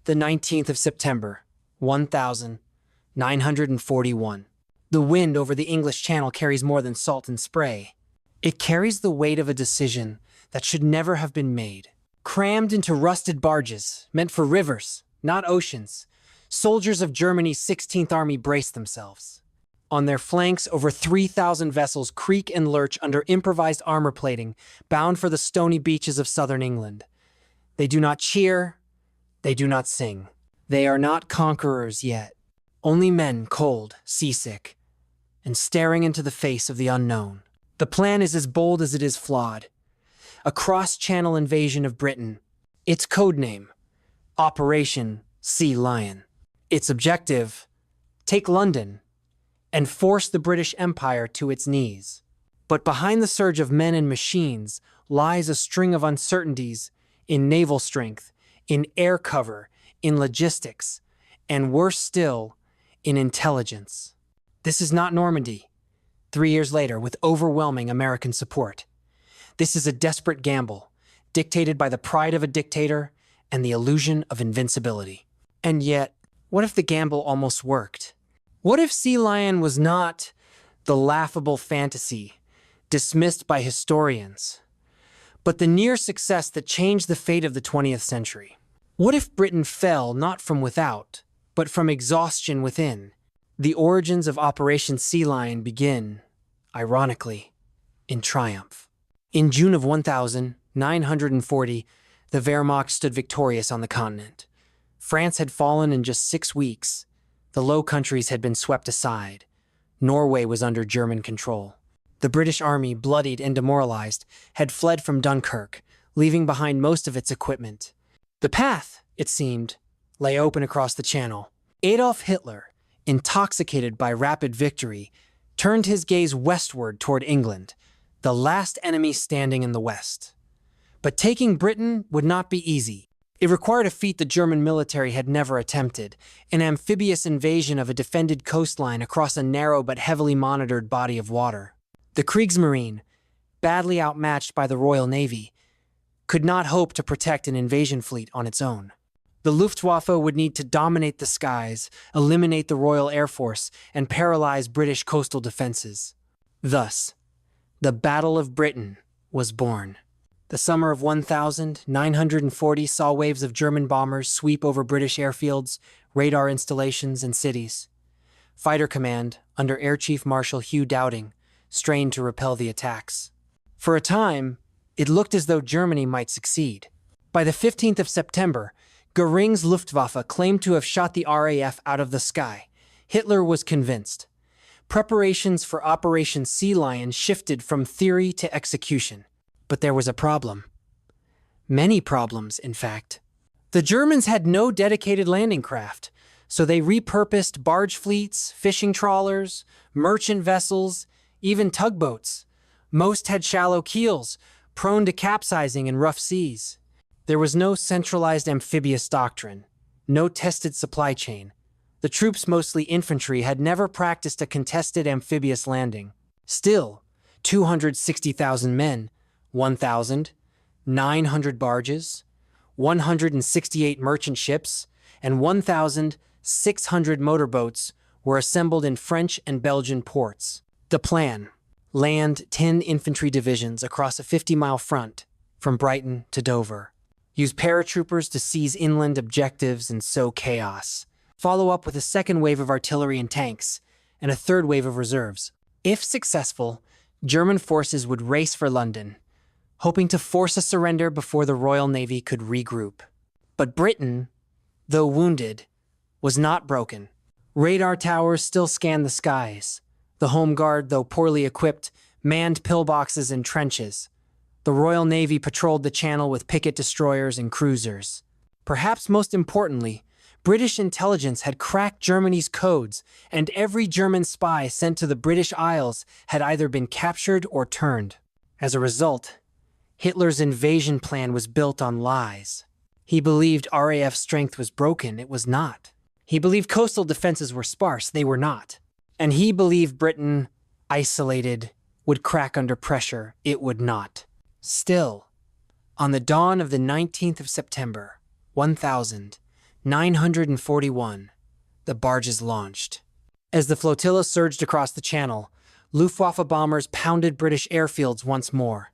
The 19th of September, 1941. The wind over the English Channel carries more than salt and spray. It carries the weight of a decision that should never have been made. Crammed into rusted barges, meant for rivers, not oceans, soldiers of Germany's 16th Army brace themselves. On their flanks, over 3,000 vessels creak and lurch under improvised armor plating, bound for the stony beaches of southern England. They do not cheer, they do not sing. They are not conquerors yet. Only men cold, seasick, and staring into the face of the unknown. The plan is as bold as it is flawed. A cross-channel invasion of Britain. Its codename, Operation Sea Lion. Its objective, take London and force the British Empire to its knees. But behind the surge of men and machines lies a string of uncertainties in naval strength, in air cover, in logistics, and worse still, in intelligence. This is not Normandy, 3 years later with overwhelming American support. This is a desperate gamble, dictated by the pride of a dictator and the illusion of invincibility. And yet, what if the gamble almost worked? What if Sea Lion was not the laughable fantasy dismissed by historians, but the near success that changed the fate of the 20th century? What if Britain fell not from without, but from exhaustion within? The origins of Operation Sea Lion begin, ironically, in triumph. In June of 1940, the Wehrmacht stood victorious on the continent. France had fallen in just 6 weeks. The Low Countries had been swept aside. Norway was under German control. The British Army, bloodied and demoralized, had fled from Dunkirk, leaving behind most of its equipment. The path, it seemed, lay open across the Channel. Adolf Hitler, intoxicated by rapid victory, turned his gaze westward toward England, the last enemy standing in the West. But taking Britain would not be easy. It required a feat the German military had never attempted, an amphibious invasion of a defended coastline across a narrow but heavily monitored body of water. The Kriegsmarine, badly outmatched by the Royal Navy, could not hope to protect an invasion fleet on its own. The Luftwaffe would need to dominate the skies, eliminate the Royal Air Force, and paralyze British coastal defenses. Thus, the Battle of Britain was born. The summer of 1940 saw waves of German bombers sweep over British airfields, radar installations, and cities. Fighter Command, under Air Chief Marshal Hugh Dowding, strained to repel the attacks. For a time, it looked as though Germany might succeed. By the 15th of September, Göring's Luftwaffe claimed to have shot the RAF out of the sky. Hitler was convinced. Preparations for Operation Sea Lion shifted from theory to execution. But there was a problem. Many problems, in fact. The Germans had no dedicated landing craft, so they repurposed barge fleets, fishing trawlers, merchant vessels, even tugboats. Most had shallow keels, prone to capsizing in rough seas. There was no centralized amphibious doctrine, no tested supply chain. The troops, mostly infantry, had never practiced a contested amphibious landing. Still, 260,000 men, 1,900 barges, 168 merchant ships, and 1,600 motorboats were assembled in French and Belgian ports. The plan: land 10 infantry divisions across a 50-mile front from Brighton to Dover. Use paratroopers to seize inland objectives and sow chaos. Follow up with a second wave of artillery and tanks, and a third wave of reserves. If successful, German forces would race for London, hoping to force a surrender before the Royal Navy could regroup. But Britain, though wounded, was not broken. Radar towers still scanned the skies. The Home Guard, though poorly equipped, manned pillboxes and trenches. The Royal Navy patrolled the Channel with picket destroyers and cruisers. Perhaps most importantly, British intelligence had cracked Germany's codes, and every German spy sent to the British Isles had either been captured or turned. As a result, Hitler's invasion plan was built on lies. He believed RAF strength was broken. It was not. He believed coastal defenses were sparse. They were not. And he believed Britain, isolated, would crack under pressure. It would not. Still, on the dawn of the 19th of September, 941. The barges launched. As the flotilla surged across the channel, Luftwaffe bombers pounded British airfields once more.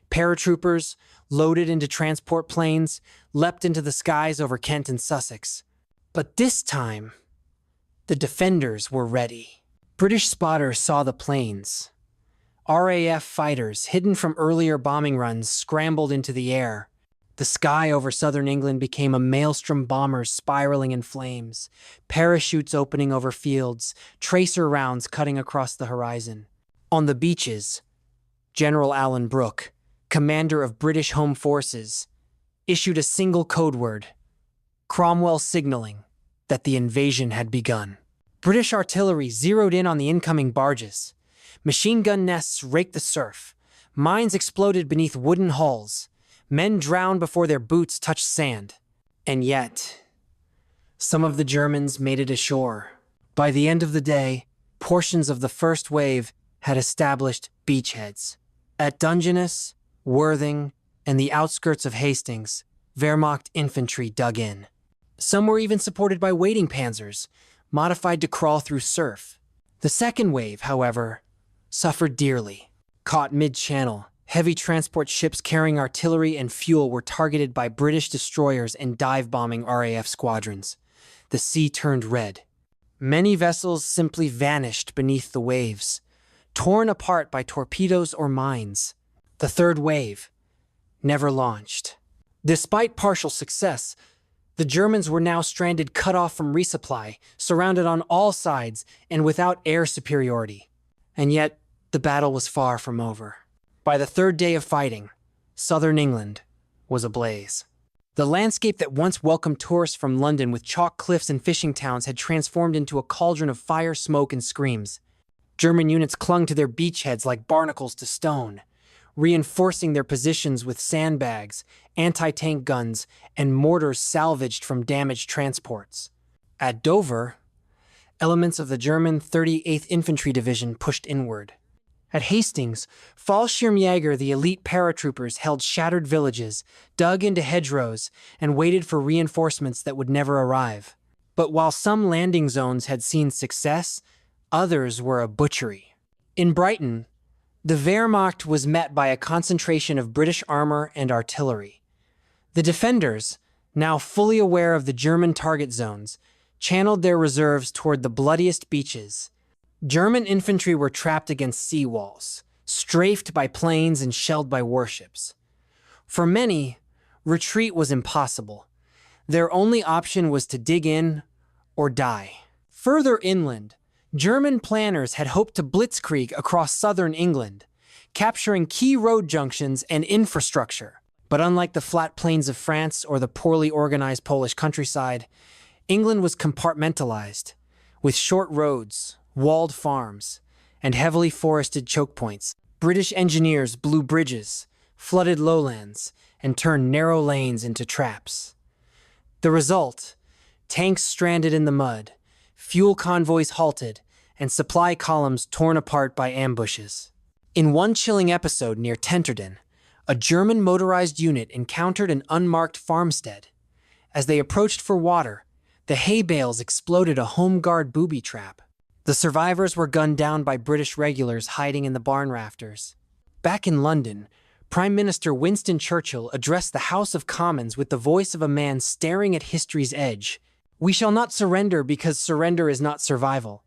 Paratroopers, loaded into transport planes, leapt into the skies over Kent and Sussex. But this time, the defenders were ready. British spotters saw the planes. RAF fighters, hidden from earlier bombing runs, scrambled into the air. The sky over southern England became a maelstrom, bombers spiraling in flames, parachutes opening over fields, tracer rounds cutting across the horizon. On the beaches, General Alan Brooke, commander of British Home Forces, issued a single code word, Cromwell signaling that the invasion had begun. British artillery zeroed in on the incoming barges. Machine gun nests raked the surf. Mines exploded beneath wooden hulls. Men drowned before their boots touched sand. And yet, some of the Germans made it ashore. By the end of the day, portions of the first wave had established beachheads. At Dungeness, Worthing, and the outskirts of Hastings, Wehrmacht infantry dug in. Some were even supported by waiting panzers, modified to crawl through surf. The second wave, however, suffered dearly. Caught mid-channel, heavy transport ships carrying artillery and fuel were targeted by British destroyers and dive-bombing RAF squadrons. The sea turned red. Many vessels simply vanished beneath the waves, torn apart by torpedoes or mines. The third wave never launched. Despite partial success, the Germans were now stranded, cut off from resupply, surrounded on all sides, and without air superiority. And yet, the battle was far from over. By the third day of fighting, southern England was ablaze. The landscape that once welcomed tourists from London with chalk cliffs and fishing towns had transformed into a cauldron of fire, smoke, and screams. German units clung to their beachheads like barnacles to stone, reinforcing their positions with sandbags, anti-tank guns, and mortars salvaged from damaged transports. At Dover, elements of the German 38th Infantry Division pushed inward. At Hastings, Fallschirmjäger, the elite paratroopers, held shattered villages, dug into hedgerows, and waited for reinforcements that would never arrive. But while some landing zones had seen success, others were a butchery. In Brighton, the Wehrmacht was met by a concentration of British armor and artillery. The defenders, now fully aware of the German target zones, channeled their reserves toward the bloodiest beaches. German infantry were trapped against sea walls, strafed by planes and shelled by warships. For many, retreat was impossible. Their only option was to dig in or die. Further inland, German planners had hoped to blitzkrieg across southern England, capturing key road junctions and infrastructure. But unlike the flat plains of France or the poorly organized Polish countryside, England was compartmentalized, with short roads, walled farms, and heavily forested choke points. British engineers blew bridges, flooded lowlands, and turned narrow lanes into traps. The result: tanks stranded in the mud, fuel convoys halted, and supply columns torn apart by ambushes. In one chilling episode near Tenterden, a German motorized unit encountered an unmarked farmstead. As they approached for water, the hay bales exploded a home guard booby trap. The survivors were gunned down by British regulars hiding in the barn rafters. Back in London, Prime Minister Winston Churchill addressed the House of Commons with the voice of a man staring at history's edge. "We shall not surrender because surrender is not survival.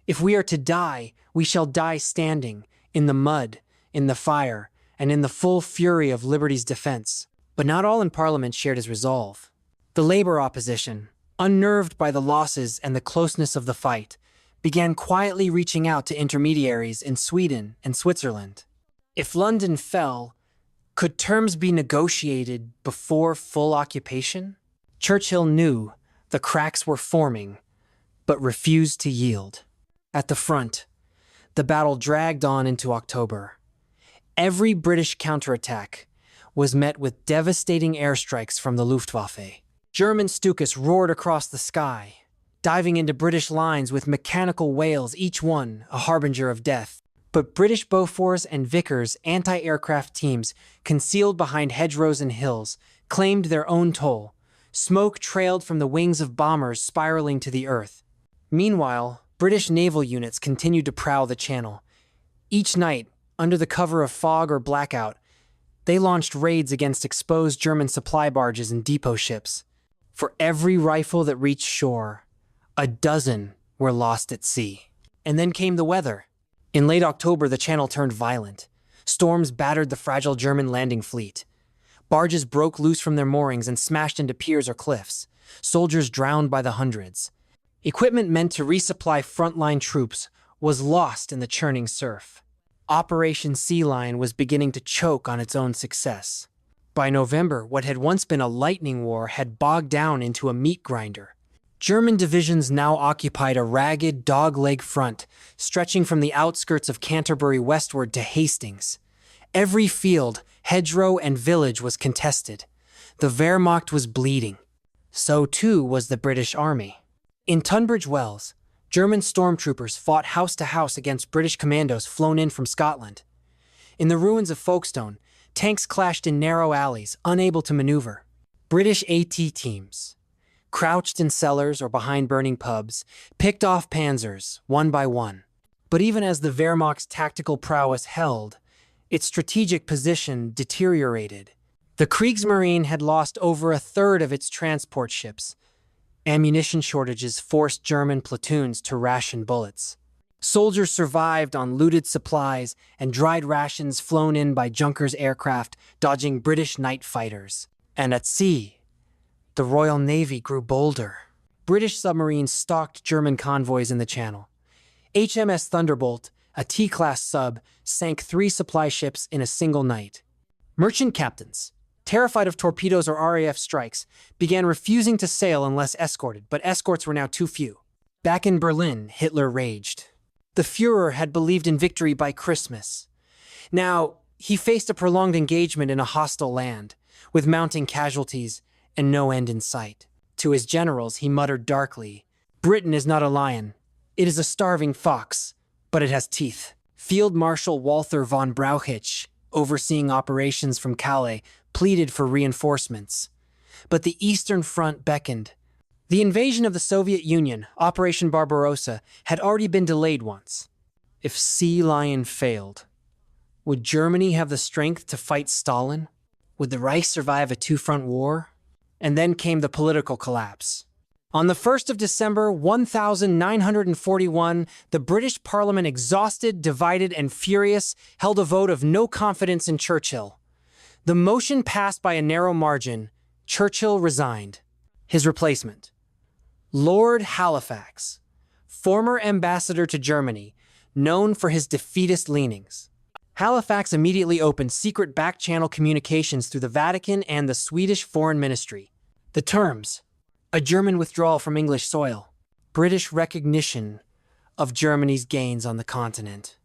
If we are to die, we shall die standing, in the mud, in the fire, and in the full fury of liberty's defense." But not all in Parliament shared his resolve. The Labour opposition, unnerved by the losses and the closeness of the fight, began quietly reaching out to intermediaries in Sweden and Switzerland. If London fell, could terms be negotiated before full occupation? Churchill knew the cracks were forming, but refused to yield. At the front, the battle dragged on into October. Every British counterattack was met with devastating airstrikes from the Luftwaffe. German Stukas roared across the sky, diving into British lines with mechanical whales, each one a harbinger of death. But British Bofors and Vickers anti-aircraft teams, concealed behind hedgerows and hills, claimed their own toll, Smoke trailed from the wings of bombers spiraling to the earth. Meanwhile, British naval units continued to prowl the channel. Each night, under the cover of fog or blackout, they launched raids against exposed German supply barges and depot ships. For every rifle that reached shore, a dozen were lost at sea. And then came the weather. In late October, the channel turned violent. Storms battered the fragile German landing fleet. Barges broke loose from their moorings and smashed into piers or cliffs. Soldiers drowned by the hundreds. Equipment meant to resupply frontline troops was lost in the churning surf. Operation Sea Lion was beginning to choke on its own success. By November, what had once been a lightning war had bogged down into a meat grinder. German divisions now occupied a ragged, dog-leg front, stretching from the outskirts of Canterbury westward to Hastings. Every field, hedgerow, and village was contested. The Wehrmacht was bleeding. So too was the British Army. In Tunbridge Wells, German stormtroopers fought house to house against British commandos flown in from Scotland. In the ruins of Folkestone, tanks clashed in narrow alleys, unable to maneuver. British AT teams, crouched in cellars or behind burning pubs, picked off panzers, one by one. But even as the Wehrmacht's tactical prowess held, its strategic position deteriorated. The Kriegsmarine had lost over a third of its transport ships. Ammunition shortages forced German platoons to ration bullets. Soldiers survived on looted supplies and dried rations flown in by Junkers aircraft, dodging British night fighters. And at sea, the Royal Navy grew bolder. British submarines stalked German convoys in the Channel. HMS Thunderbolt, a T-class sub, sank 3 supply ships in a single night. Merchant captains, terrified of torpedoes or RAF strikes, began refusing to sail unless escorted, but escorts were now too few. Back in Berlin, Hitler raged. The Führer had believed in victory by Christmas. Now, he faced a prolonged engagement in a hostile land, with mounting casualties and no end in sight. To his generals, he muttered darkly, "Britain is not a lion. It is a starving fox, but it has teeth." Field Marshal Walther von Brauchitsch, overseeing operations from Calais, pleaded for reinforcements. But the Eastern Front beckoned. The invasion of the Soviet Union, Operation Barbarossa, had already been delayed once. If Sea Lion failed, would Germany have the strength to fight Stalin? Would the Reich survive a 2-front war? And then came the political collapse. On the 1st of December 1941, the British Parliament, exhausted, divided, and furious, held a vote of no confidence in Churchill. The motion passed by a narrow margin. Churchill resigned. His replacement, Lord Halifax, former ambassador to Germany, known for his defeatist leanings. Halifax immediately opened secret back-channel communications through the Vatican and the Swedish Foreign Ministry. The terms: a German withdrawal from English soil, British recognition of Germany's gains on the continent,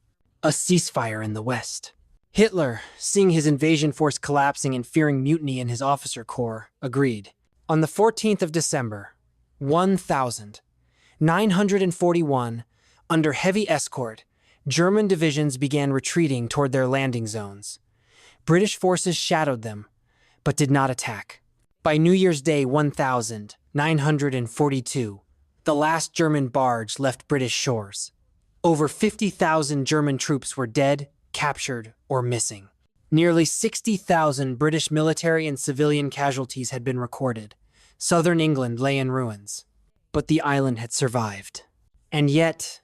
a ceasefire in the West. Hitler, seeing his invasion force collapsing and fearing mutiny in his officer corps, agreed. On the 14th of December, 1941, under heavy escort, German divisions began retreating toward their landing zones. British forces shadowed them, but did not attack. By New Year's Day 1942, the last German barge left British shores. Over 50,000 German troops were dead, captured, or missing. Nearly 60,000 British military and civilian casualties had been recorded. Southern England lay in ruins, but the island had survived. And yet,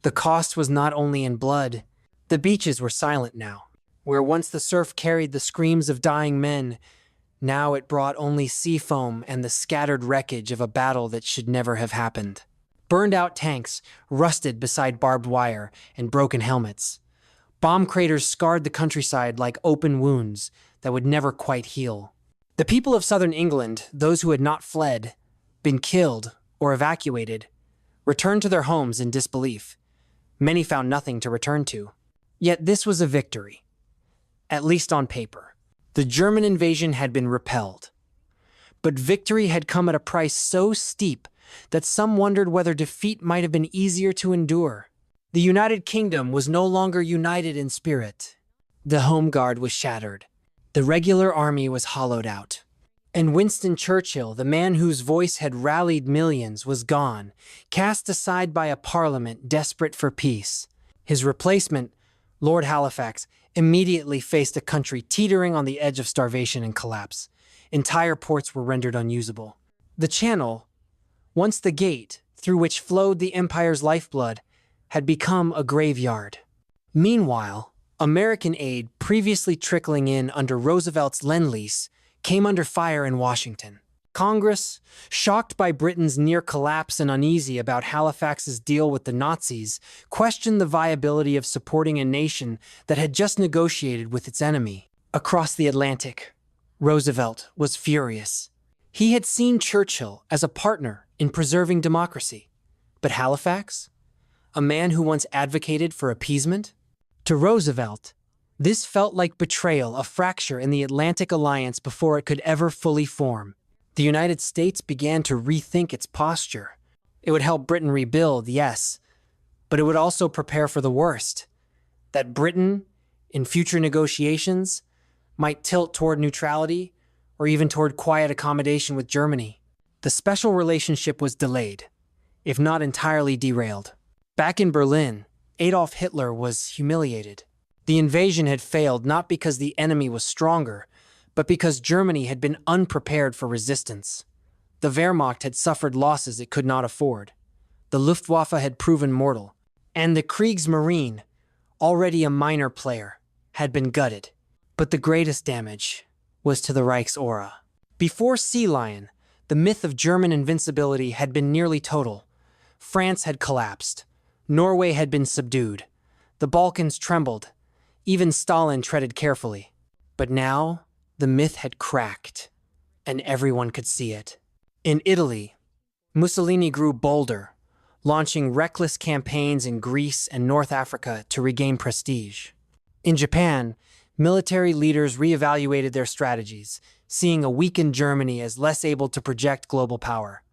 the cost was not only in blood. The beaches were silent now. Where once the surf carried the screams of dying men, now it brought only sea foam and the scattered wreckage of a battle that should never have happened. Burned-out tanks rusted beside barbed wire and broken helmets. Bomb craters scarred the countryside like open wounds that would never quite heal. The people of southern England, those who had not fled, been killed, or evacuated, returned to their homes in disbelief. Many found nothing to return to. Yet this was a victory, at least on paper. The German invasion had been repelled. But victory had come at a price so steep that some wondered whether defeat might have been easier to endure. The United Kingdom was no longer united in spirit. The Home Guard was shattered. The regular army was hollowed out. And Winston Churchill, the man whose voice had rallied millions, was gone, cast aside by a parliament desperate for peace. His replacement, Lord Halifax, immediately faced a country teetering on the edge of starvation and collapse. Entire ports were rendered unusable. The Channel, once the gate through which flowed the empire's lifeblood, had become a graveyard. Meanwhile, American aid, previously trickling in under Roosevelt's Lend-Lease, came under fire in Washington. Congress, shocked by Britain's near collapse and uneasy about Halifax's deal with the Nazis, questioned the viability of supporting a nation that had just negotiated with its enemy. Across the Atlantic, Roosevelt was furious. He had seen Churchill as a partner in preserving democracy. But Halifax? A man who once advocated for appeasement? To Roosevelt, this felt like betrayal, a fracture in the Atlantic alliance before it could ever fully form. The United States began to rethink its posture. It would help Britain rebuild, yes, but it would also prepare for the worst. That Britain, in future negotiations, might tilt toward neutrality or even toward quiet accommodation with Germany. The special relationship was delayed, if not entirely derailed. Back in Berlin, Adolf Hitler was humiliated. The invasion had failed not because the enemy was stronger, but because Germany had been unprepared for resistance. The Wehrmacht had suffered losses it could not afford. The Luftwaffe had proven mortal. And the Kriegsmarine, already a minor player, had been gutted. But the greatest damage was to the Reich's aura. Before Sea Lion, the myth of German invincibility had been nearly total. France had collapsed. Norway had been subdued. The Balkans trembled. Even Stalin treaded carefully. But now, the myth had cracked, and everyone could see it. In Italy, Mussolini grew bolder, launching reckless campaigns in Greece and North Africa to regain prestige. In Japan, military leaders reevaluated their strategies, seeing a weakened Germany as less able to project global power.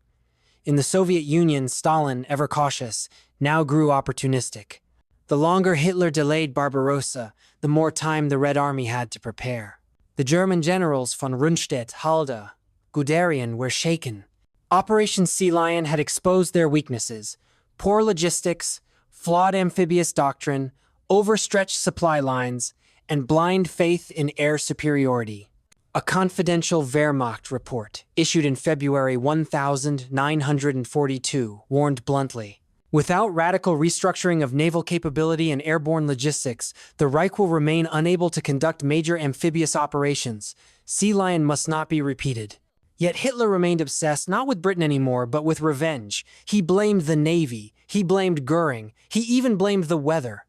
In the Soviet Union, Stalin, ever cautious, now grew opportunistic. The longer Hitler delayed Barbarossa, the more time the Red Army had to prepare. The German generals von Rundstedt, Halder, Guderian were shaken. Operation Sea Lion had exposed their weaknesses: poor logistics, flawed amphibious doctrine, overstretched supply lines, and blind faith in air superiority. A confidential Wehrmacht report, issued in February 1942, warned bluntly, "Without radical restructuring of naval capability and airborne logistics, the Reich will remain unable to conduct major amphibious operations. Sea Lion must not be repeated." Yet Hitler remained obsessed not with Britain anymore, but with revenge. He blamed the Navy, he blamed Goering, he even blamed the weather,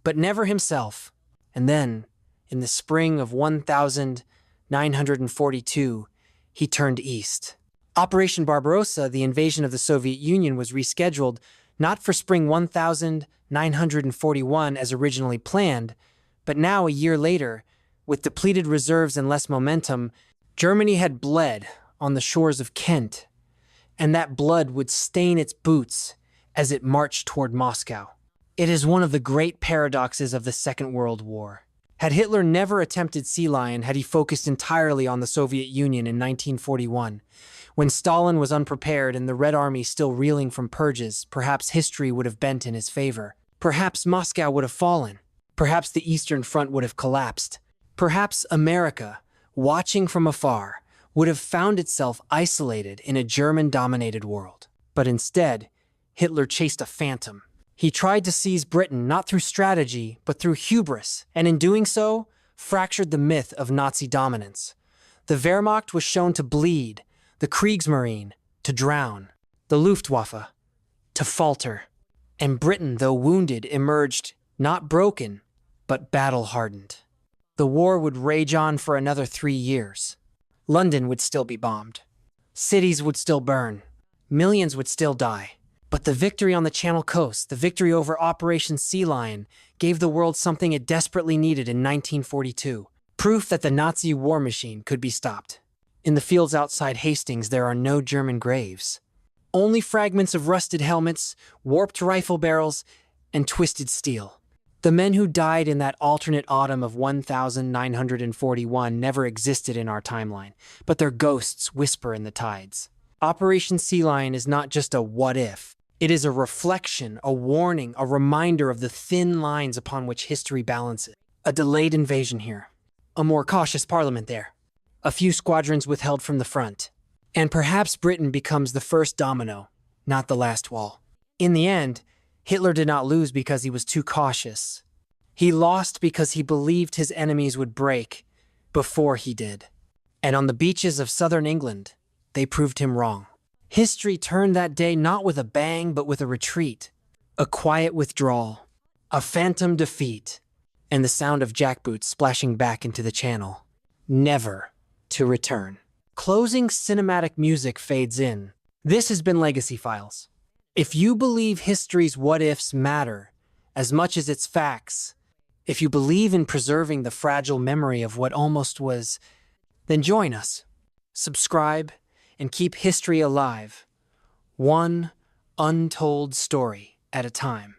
but never himself. And then, in the spring of 1942, he turned east. Operation Barbarossa, the invasion of the Soviet Union, was rescheduled not for spring 1941 as originally planned, but now, a year later, with depleted reserves and less momentum, Germany had bled on the shores of Kent, and that blood would stain its boots as it marched toward Moscow. It is one of the great paradoxes of the Second World War. Had Hitler never attempted Sea Lion, had he focused entirely on the Soviet Union in 1941, when Stalin was unprepared and the Red Army still reeling from purges, perhaps history would have bent in his favor. Perhaps Moscow would have fallen. Perhaps the Eastern Front would have collapsed. Perhaps America, watching from afar, would have found itself isolated in a German-dominated world. But instead, Hitler chased a phantom. He tried to seize Britain not through strategy, but through hubris, and in doing so, fractured the myth of Nazi dominance. The Wehrmacht was shown to bleed, the Kriegsmarine to drown, the Luftwaffe to falter. And Britain, though wounded, emerged not broken, but battle-hardened. The war would rage on for another 3 years. London would still be bombed. Cities would still burn. Millions would still die. But the victory on the Channel Coast, the victory over Operation Sea Lion, gave the world something it desperately needed in 1942. Proof that the Nazi war machine could be stopped. In the fields outside Hastings, there are no German graves. Only fragments of rusted helmets, warped rifle barrels, and twisted steel. The men who died in that alternate autumn of 1941 never existed in our timeline, but their ghosts whisper in the tides. Operation Sea Lion is not just a what if. It is a reflection, a warning, a reminder of the thin lines upon which history balances. A delayed invasion here. A more cautious parliament there. A few squadrons withheld from the front. And perhaps Britain becomes the first domino, not the last wall. In the end, Hitler did not lose because he was too cautious. He lost because he believed his enemies would break before he did. And on the beaches of southern England, they proved him wrong. History turned that day not with a bang, but with a retreat, a quiet withdrawal, a phantom defeat, and the sound of jackboots splashing back into the channel, never to return. Closing cinematic music fades in. This has been Legacy Files. If you believe history's what-ifs matter as much as its facts, if you believe in preserving the fragile memory of what almost was, then join us. Subscribe and keep history alive, one untold story at a time.